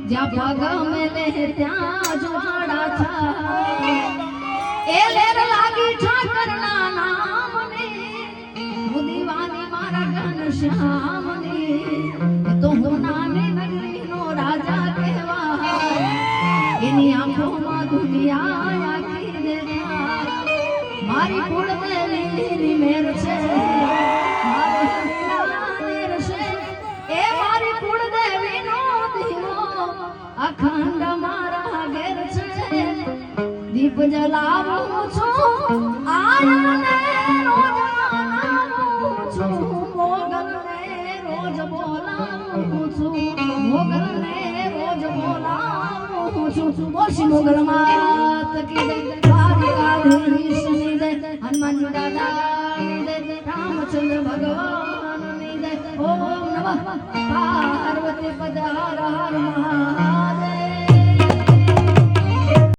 જ્યાં પગ મેલે ત્યાં જવાડા થાય એ લેર લાગી ઠાકરના નામની હું દીવાની મારા ઘનશ્યામની તો હું નાની નગરીનો રાજા કહેવાય એની આંખોમાં દુનિયા આખી દેખાય મારી કુળદેવીની મેર છે મારી મેર છે એ મારી કુળદેવીનો દીવો અખંડ મારા ઘેર છે દીપ જલાવું છું આયાને રોજ મનાવું છું મોગલને રોજ બોલાવું છું મોગલને રોજ બોલાવું છું ઓશી મોગલ માત કી જય દ્વારિકાધીશની જય હનુમાન દાદાની જય રામચંદ્ર ભગવાનની જય ઓમ નમઃ પાર્વતી પદ હર હર મહા